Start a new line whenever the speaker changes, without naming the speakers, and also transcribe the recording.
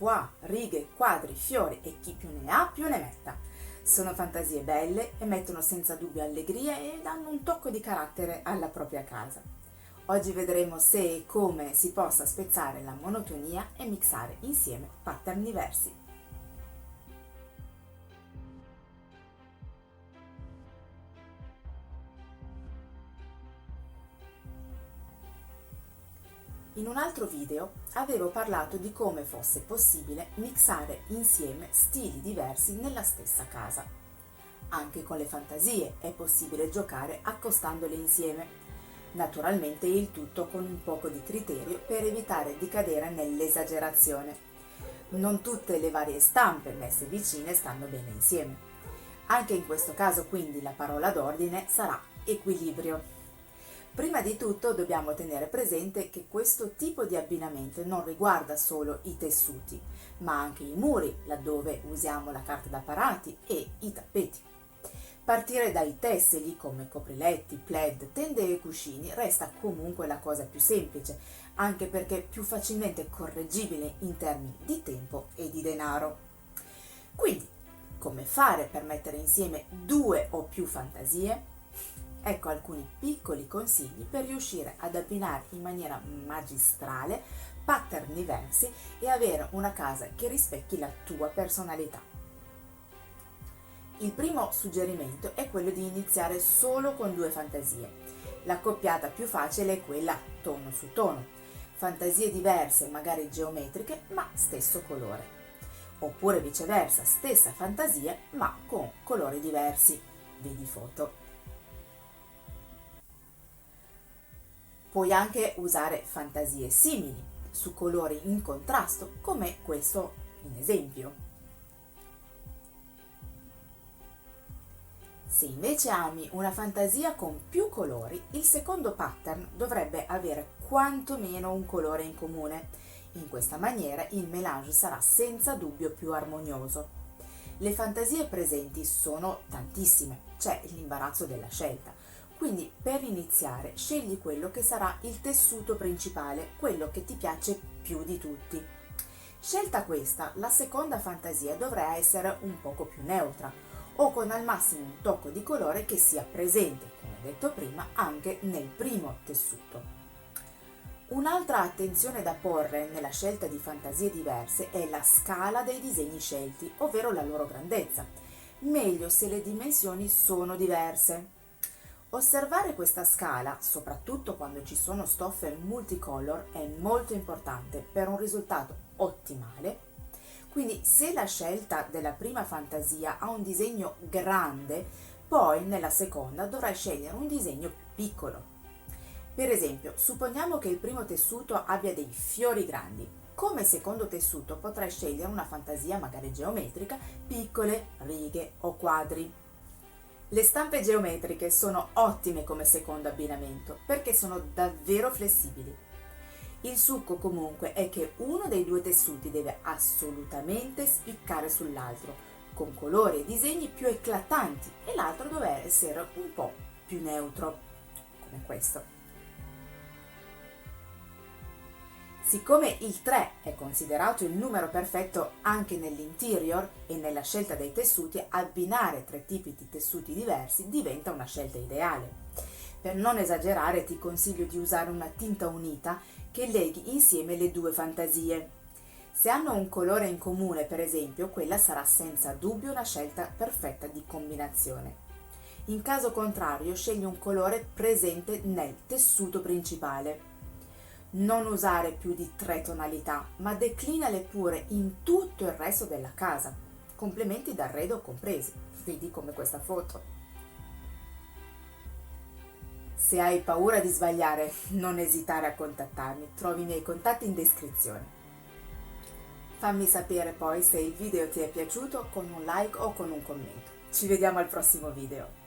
pois, righe, quadri, fiori e chi più ne ha più ne metta. Sono fantasie belle e mettono senza dubbio allegria e danno un tocco di carattere alla propria casa. Oggi vedremo se e come si possa spezzare la monotonia e mixare insieme pattern diversi. In un altro video avevo parlato di come fosse possibile mixare insieme stili diversi nella stessa casa. Anche con le fantasie è possibile giocare accostandole insieme. Naturalmente il tutto con un poco di criterio per evitare di cadere nell'esagerazione. Non tutte le varie stampe messe vicine stanno bene insieme. Anche in questo caso quindi la parola d'ordine sarà equilibrio. Prima di tutto dobbiamo tenere presente che questo tipo di abbinamento non riguarda solo i tessuti, ma anche i muri, laddove usiamo la carta da parati, e i tappeti. Partire dai tessili come copriletti, plaid, tende e cuscini resta comunque la cosa più semplice, anche perché più facilmente correggibile in termini di tempo e di denaro. Quindi, come fare per mettere insieme due o più fantasie? Ecco alcuni piccoli consigli per riuscire ad abbinare in maniera magistrale pattern diversi e avere una casa che rispecchi la tua personalità. Il primo suggerimento è quello di iniziare solo con due fantasie. La coppiata più facile è quella tono su tono. Fantasie diverse, magari geometriche, ma stesso colore. Oppure viceversa, stessa fantasia, ma con colori diversi. Vedi foto. Puoi anche usare fantasie simili, su colori in contrasto, come questo in esempio. Se invece ami una fantasia con più colori, il secondo pattern dovrebbe avere quantomeno un colore in comune. In questa maniera il mélange sarà senza dubbio più armonioso. Le fantasie presenti sono tantissime, c'è l'imbarazzo della scelta. Quindi per iniziare scegli quello che sarà il tessuto principale, quello che ti piace più di tutti. Scelta questa, la seconda fantasia dovrà essere un poco più neutra o con al massimo un tocco di colore che sia presente, come detto prima, anche nel primo tessuto. Un'altra attenzione da porre nella scelta di fantasie diverse è la scala dei disegni scelti, ovvero la loro grandezza. Meglio se le dimensioni sono diverse. Osservare questa scala, soprattutto quando ci sono stoffe multicolor, è molto importante per un risultato ottimale. Quindi se la scelta della prima fantasia ha un disegno grande, poi nella seconda dovrai scegliere un disegno più piccolo. Per esempio, supponiamo che il primo tessuto abbia dei fiori grandi. Come secondo tessuto potrai scegliere una fantasia magari geometrica, piccole righe o quadri. Le stampe geometriche sono ottime come secondo abbinamento perché sono davvero flessibili. Il succo comunque è che uno dei due tessuti deve assolutamente spiccare sull'altro, con colori e disegni più eclatanti, e l'altro deve essere un po' più neutro, come questo. Siccome il 3 è considerato il numero perfetto anche nell'interior e nella scelta dei tessuti, abbinare tre tipi di tessuti diversi diventa una scelta ideale. Per non esagerare ti consiglio di usare una tinta unita che leghi insieme le due fantasie. Se hanno un colore in comune, per esempio, quella sarà senza dubbio una scelta perfetta di combinazione. In caso contrario, scegli un colore presente nel tessuto principale. Non usare più di 3 tonalità, ma declinale pure in tutto il resto della casa, complementi d'arredo compresi, vedi come questa foto. Se hai paura di sbagliare, non esitare a contattarmi, trovi i miei contatti in descrizione. Fammi sapere poi se il video ti è piaciuto con un like o con un commento. Ci vediamo al prossimo video.